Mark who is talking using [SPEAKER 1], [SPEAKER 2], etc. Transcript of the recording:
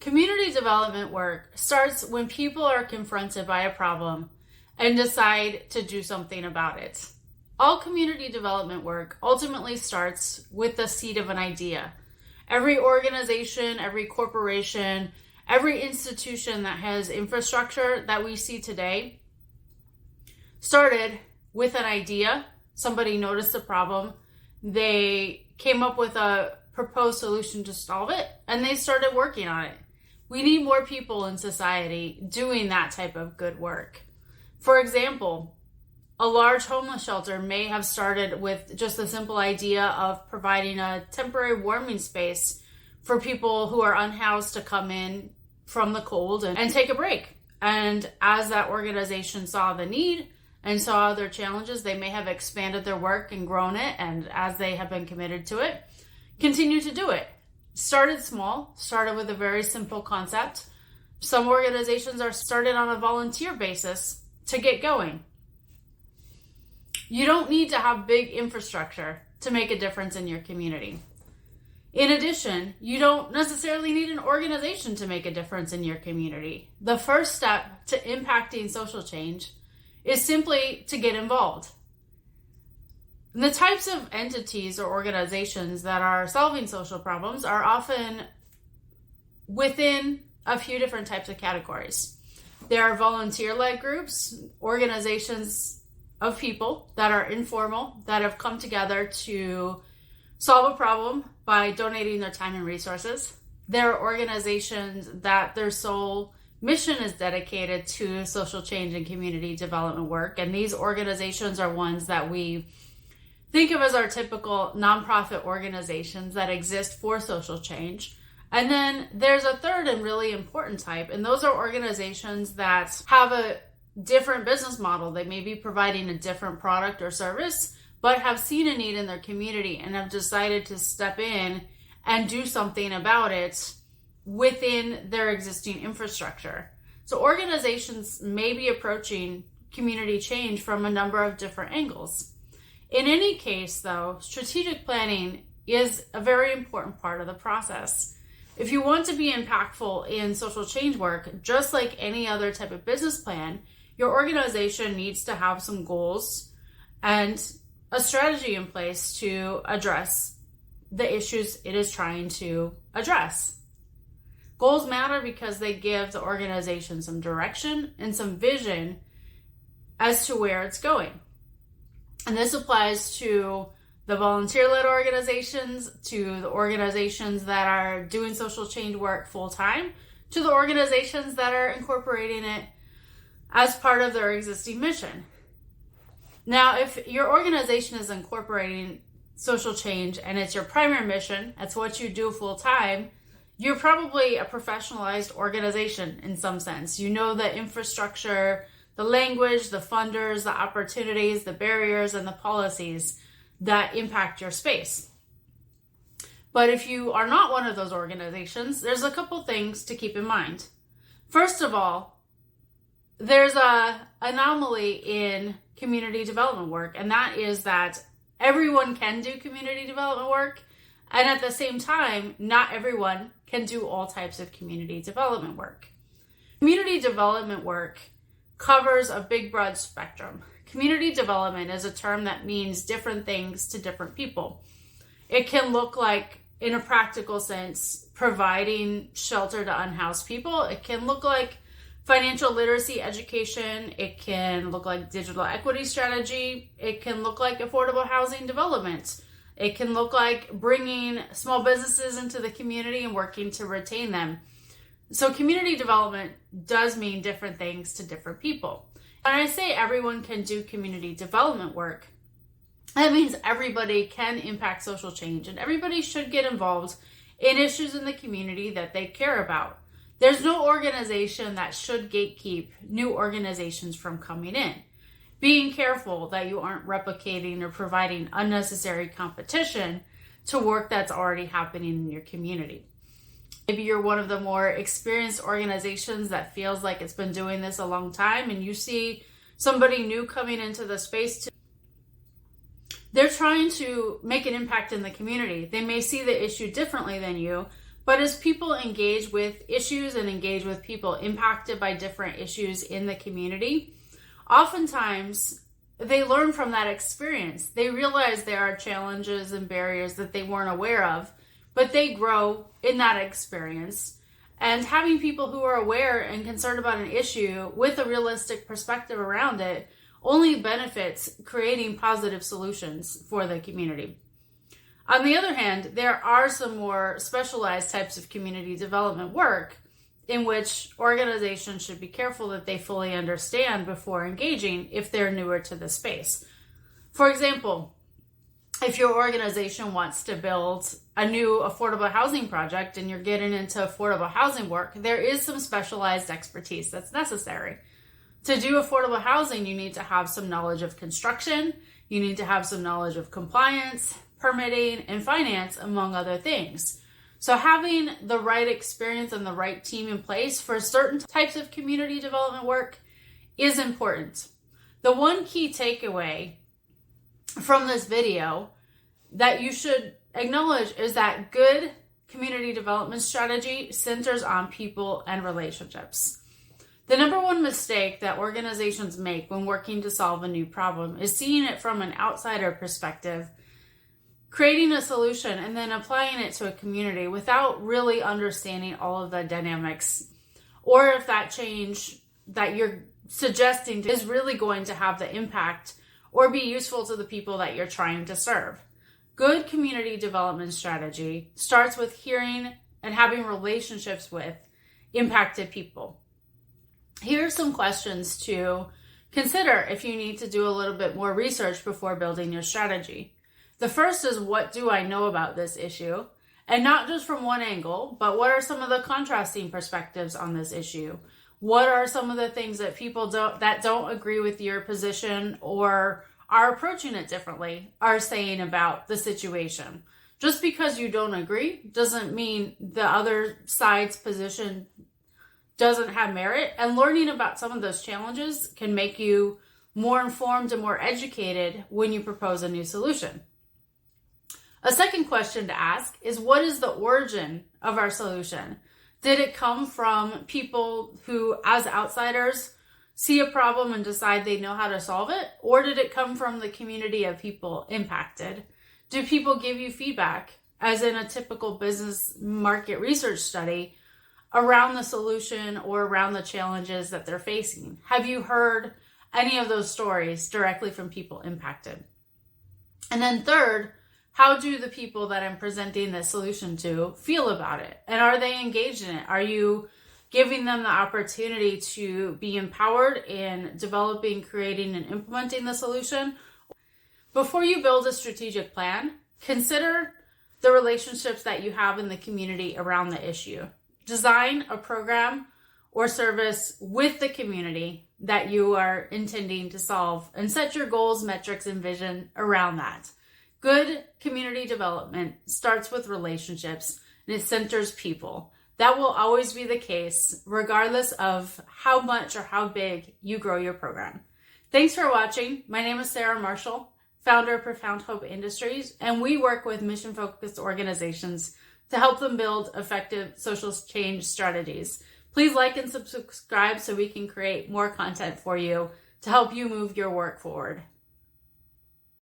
[SPEAKER 1] Community development work starts when people are confronted by a problem and decide to do something about it. All community development work ultimately starts with the seed of an idea. Every organization, every corporation, every institution that has infrastructure that we see today started with an idea. Somebody noticed a problem. They came up with a proposed solution to solve it, and they started working on it. We need more people in society doing that type of good work. For example, a large homeless shelter may have started with just the simple idea of providing a temporary warming space for people who are unhoused to come in from the cold and take a break. And as that organization saw the need and saw their challenges, they may have expanded their work and grown it, and as they have been committed to it, continue to do it. Started small, started with a very simple concept. Some organizations are started on a volunteer basis to get going. You don't need to have big infrastructure to make a difference in your community. In addition, you don't necessarily need an organization to make a difference in your community. The first step to impacting social change is simply to get involved. And the types of entities or organizations that are solving social problems are often within a few different types of categories. There are volunteer-led groups, organizations of people that are informal, that have come together to solve a problem by donating their time and resources. There are organizations that their sole mission is dedicated to social change and community development work, and these organizations are ones that we think of as our typical nonprofit organizations that exist for social change. And then there's a third and really important type, and those are organizations that have a different business model. They may be providing a different product or service, but have seen a need in their community and have decided to step in and do something about it within their existing infrastructure. So organizations may be approaching community change from a number of different angles. In any case, though, strategic planning is a very important part of the process. If you want to be impactful in social change work, just like any other type of business plan, your organization needs to have some goals and a strategy in place to address the issues it is trying to address. Goals matter because they give the organization some direction and some vision as to where it's going. And this applies to the volunteer-led organizations, to the organizations that are doing social change work full-time, to the organizations that are incorporating it as part of their existing mission. Now, if your organization is incorporating social change and it's your primary mission, that's what you do full-time, you're probably a professionalized organization in some sense. You know the infrastructure, the language, the funders, the opportunities, the barriers, and the policies that impact your space. But if you are not one of those organizations, there's a couple things to keep in mind. First of all, there's an anomaly in community development work, and that is that everyone can do community development work, and at the same time, not everyone can do all types of community development work. Community development work covers a big, broad spectrum. Community development is a term that means different things to different people. It can look like, in a practical sense, providing shelter to unhoused people. It can look like financial literacy education. It can look like digital equity strategy. It can look like affordable housing development. It can look like bringing small businesses into the community and working to retain them. So community development does mean different things to different people. When I say everyone can do community development work, that means everybody can impact social change and everybody should get involved in issues in the community that they care about. There's no organization that should gatekeep new organizations from coming in. Being careful that you aren't replicating or providing unnecessary competition to work that's already happening in your community. Maybe you're one of the more experienced organizations that feels like it's been doing this a long time, and you see somebody new coming into the space. They're trying to make an impact in the community. They may see the issue differently than you, But as people engage with issues and engage with people impacted by different issues in the community, oftentimes they learn from that experience. They realize there are challenges and barriers that they weren't aware of, but they grow in that experience. And having people who are aware and concerned about an issue with a realistic perspective around it only benefits creating positive solutions for the community. On the other hand, there are some more specialized types of community development work in which organizations should be careful that they fully understand before engaging if they're newer to the space. For example, if your organization wants to build a new affordable housing project and you're getting into affordable housing work, there is some specialized expertise that's necessary. To do affordable housing, you need to have some knowledge of construction, you need to have some knowledge of compliance, permitting, and finance, among other things. So having the right experience and the right team in place for certain types of community development work is important. The one key takeaway from this video that you should acknowledge is that good community development strategy centers on people and relationships. The number one mistake that organizations make when working to solve a new problem is seeing it from an outsider perspective, creating a solution and then applying it to a community without really understanding all of the dynamics, or if that change that you're suggesting is really going to have the impact or be useful to the people that you're trying to serve. Good community development strategy starts with hearing and having relationships with impacted people. Here are some questions to consider if you need to do a little bit more research before building your strategy. The first is, what do I know about this issue? And not just from one angle, but what are some of the contrasting perspectives on this issue? What are some of the things that people don't agree with your position or are approaching it differently are saying about the situation? Just because you don't agree doesn't mean the other side's position doesn't have merit, and learning about some of those challenges can make you more informed and more educated when you propose a new solution. A second question to ask is, what is the origin of our solution? Did it come from people who, as outsiders, see a problem and decide they know how to solve it? Or did it come from the community of people impacted? Do people give you feedback, as in a typical business market research study, around the solution or around the challenges that they're facing? Have you heard any of those stories directly from people impacted? And then third, how do the people that I'm presenting this solution to feel about it? And are they engaged in it? Are you giving them the opportunity to be empowered in developing, creating, and implementing the solution? Before you build a strategic plan, consider the relationships that you have in the community around the issue. Design a program or service with the community that you are intending to solve and set your goals, metrics, and vision around that. Good community development starts with relationships and it centers people. That will always be the case, regardless of how much or how big you grow your program. Thanks for watching. My name is Sarah Marshall, founder of Profound Hope Industries, and we work with mission-focused organizations to help them build effective social change strategies. Please like and subscribe so we can create more content for you to help you move your work forward.